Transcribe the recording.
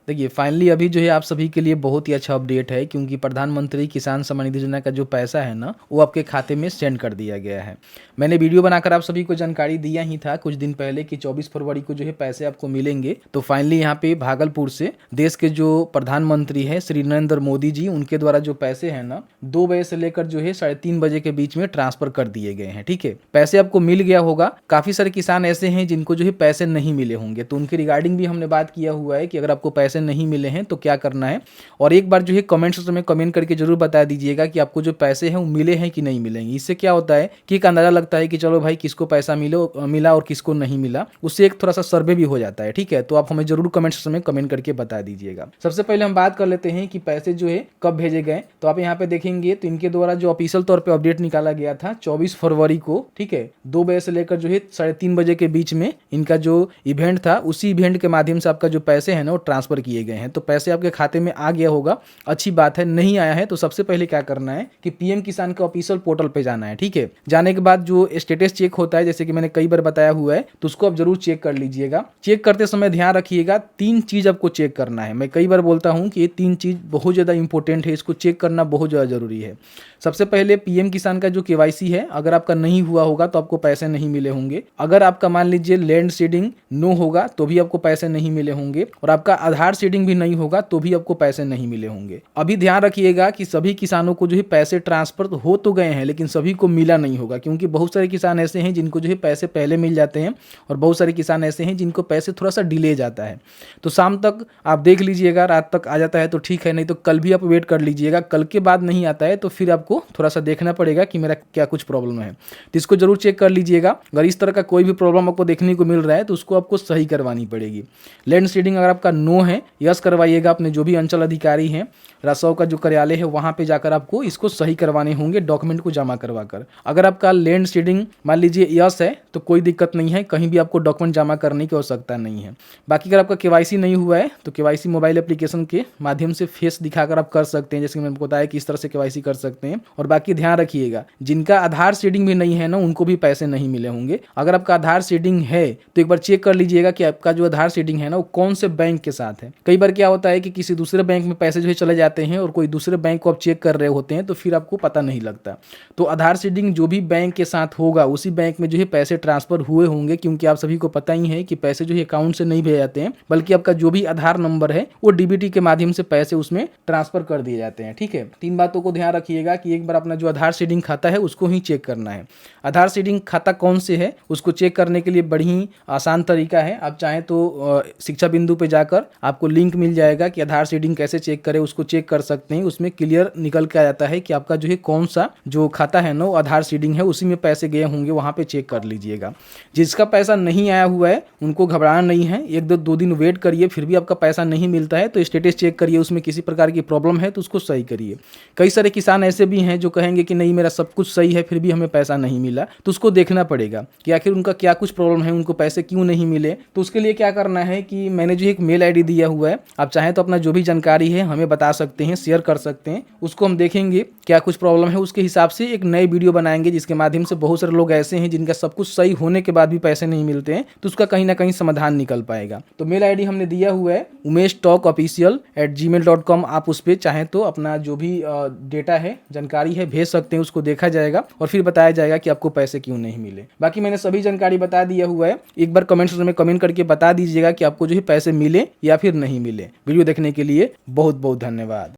देखिए फाइनली अभी जो है आप सभी के लिए बहुत ही अच्छा अपडेट है, क्योंकि प्रधानमंत्री किसान सम्मान निधि योजना का जो पैसा है ना वो आपके खाते में सेंड कर दिया गया है। मैंने वीडियो बनाकर आप सभी को जानकारी दिया ही था कुछ दिन पहले कि 24 फरवरी को जो है पैसे आपको मिलेंगे। तो फाइनली यहाँ पे भागलपुर से देश के जो प्रधानमंत्री है श्री नरेंद्र मोदी जी, उनके द्वारा जो पैसे है ना 2 बजे से लेकर जो है 3:30 बजे के बीच में ट्रांसफर कर दिए गए हैं। ठीक है, पैसे आपको मिल गया होगा। काफी सारे किसान ऐसे हैं जिनको जो है पैसे नहीं मिले होंगे, तो उनके रिगार्डिंग भी हमने बात किया हुआ है कि अगर आपको पैसे नहीं मिले हैं तो क्या करना है। और एक बार जो है कमेंट सेक्शन में कमेंट करके जरूर बता दीजिएगा कि आपको जो पैसे हैं वो मिले हैं कि नहीं मिलेंगे। इससे क्या होता है कि एक अंदाजा लगता है कि चलो भाई किसको पैसा मिला और किसको नहीं मिला, उससे एक थोड़ा सा सर्वे भी हो जाता है। ठीक है, तो आप हमें जरूर कमेंट सेक्शन में कमेंट करके बता दीजिएगा। सबसे पहले हम बात कर लेते हैं कि पैसे जो है कब भेजे गए। तो आप यहाँ पे देखेंगे तो इनके द्वारा जो ऑफिशियल तौर पे अपडेट निकाला गया था 24 फरवरी को, ठीक है, 2 बजे से लेकर जो है 3:30 बजे के बीच में इनका जो इवेंट था उसी इवेंट के माध्यम से आपका जो पैसे है ना वो ट्रांसफर किए गए हैं। तो पैसे आपके खाते में आ गया होगा, अच्छी बात है। नहीं आया है तो सबसे पहले क्या करना है कि पीएम किसान के ऑफिशियल पोर्टल पे जाना है। ठीक है, जाने के बाद जो स्टेटस चेक होता है, जैसे कि मैंने कई बार बताया हुआ है, तो उसको आप जरूर चेक कर लीजिएगा। चेक करते समय ध्यान रखिएगा 3 चीज आपको चेक करना है। मैं कई बार बोलता हूं कि ये 3 चीज बहुत ज्यादा इंपॉर्टेंट है, इसको चेक करना बहुत ज्यादा जरूरी है। सबसे पहले पीएम किसान का जो केवाईसी है, अगर आपका नहीं हुआ होगा तो आपको पैसे नहीं मिले होंगे। अगर आपका मान लीजिए लैंड सीडिंग नो होगा तो भी आपको पैसे नहीं मिले होंगे, और आपका आधार सीडिंग भी नहीं होगा तो भी आपको पैसे नहीं मिले होंगे। अभी ध्यान रखिएगा कि सभी किसानों को जो है पैसे ट्रांसफर हो तो गए हैं, लेकिन सभी को मिला नहीं होगा, क्योंकि बहुत सारे किसान ऐसे हैं जिनको जो है पैसे पहले मिल जाते हैं, और बहुत सारे किसान ऐसे हैं जिनको पैसे थोड़ा सा डिले जाता है। तो शाम तक आप देख लीजिएगा, रात तक आ जाता है तो ठीक है, नहीं तो कल भी आप वेट कर लीजिएगा। कल के बाद नहीं आता है तो फिर आपको थोड़ा सा देखना पड़ेगा कि मेरा क्या कुछ प्रॉब्लम है, तो इसको जरूर चेक कर लीजिएगा। अगर इस तरह का कोई भी प्रॉब्लम आपको देखने को मिल रहा है तो उसको आपको सही करवानी पड़ेगी। लैंड सीडिंग अगर आपका नो है, यस करवाइएगा। अपने जो भी अंचल अधिकारी हैं, राजस्व का जो कार्यालय है वहां पे जाकर आपको इसको सही करवाने होंगे, डॉक्यूमेंट को जमा करवाकर। अगर आपका लैंड सीडिंग मान लीजिए यस है तो कोई दिक्कत नहीं है, कहीं भी आपको डॉक्यूमेंट जमा करने की आवश्यकता नहीं है। बाकी अगर आपका केवाईसी नहीं हुआ है तो केवाईसी मोबाइल एप्लीकेशन के माध्यम से फेस दिखाकर आप कर सकते हैं, जैसे कि मैंने बताया कि इस तरह से केवाईसी कर सकते हैं। और बाकी ध्यान रखिएगा, जिनका आधार सीडिंग भी नहीं है ना उनको भी पैसे नहीं मिले होंगे। अगर आपका आधार सीडिंग है तो एक बार चेक कर लीजिएगा कि आपका जो आधार सीडिंग है ना वो कौन से बैंक के साथ है। कई बार क्या होता है कि किसी दूसरे बैंक में पैसे जो है चले जाते हैं और कोई दूसरे बैंक को आप चेक कर रहे होते हैं तो फिर आपको पता नहीं लगता। तो आधार सीडिंग जो भी बैंक के साथ होगा उसी बैंक में जो है पैसे ट्रांसफर हुए होंगे, क्योंकि आप सभी को पता ही है कि पैसे जो है अकाउंट से नहीं भेजे जाते हैं, बल्कि आपका जो भी आधार नंबर है वो डीबीटी के माध्यम से पैसे उसमें ट्रांसफर कर दिए जाते हैं। ठीक है, 3 बातों को ध्यान रखिएगा कि एक बार अपना जो आधार सीडिंग खाता है उसको ही चेक करना है। आधार सीडिंग खाता कौन से है उसको चेक करने के लिए बड़ी ही आसान तरीका है। आप चाहें तो शिक्षा बिंदु पे जाकर आपको लिंक मिल जाएगा कि आधार सीडिंग कैसे चेक करें, उसको चेक कर सकते हैं। उसमें क्लियर निकल के आ जाता है कि आपका जो है कौन सा जो खाता है ना वो आधार सीडिंग है, उसी में पैसे गए होंगे, वहां पे चेक कर लीजिएगा। जिसका पैसा नहीं आया हुआ है उनको घबराना नहीं है, 1-2 दिन वेट करिए, फिर भी आपका पैसा नहीं मिलता है तो स्टेटस चेक करिए, उसमें किसी प्रकार की प्रॉब्लम है तो उसको सही करिए। कई सारे किसान ऐसे भी हैं जो कहेंगे कि नहीं मेरा सब कुछ सही है फिर भी हमें पैसा नहीं मिला, तो उसको देखना पड़ेगा कि आखिर उनका क्या कुछ प्रॉब्लम है, उनको पैसे क्यों नहीं मिले। तो उसके लिए क्या करना है कि मैंने जो एक मेल आईडी दिया हुआ है, आप चाहें तो अपना जो भी जानकारी है हमें बता सकते हैं, शेयर कर सकते हैं, उसको हम देखेंगे क्या कुछ प्रॉब्लम है, उसके हिसाब से एक नई वीडियो बनाएंगे जिसके माध्यम से बहुत सारे लोग ऐसे हैं जिनका सब कुछ सही होने के बाद भी पैसे नहीं मिलते हैं, तो उसका कहीं ना कहीं समाधान निकल पाएगा। तो मेल आईडी हमने दिया हुआ है umeshtalkofficial@gmail.com। आप उस पर चाहें तो अपना जो भी डेटा है, जानकारी है, भेज सकते हैं, उसको देखा जाएगा और फिर बताया जाएगा कि आपको पैसे क्यों नहीं मिले। बाकी मैंने सभी जानकारी बता दिया हुआ है, एक बार कमेंट सेक्शन में कमेंट करके बता दीजिएगा कि आपको जो है पैसे मिले या फिर नहीं मिले। वीडियो देखने के लिए बहुत बहुत धन्यवाद।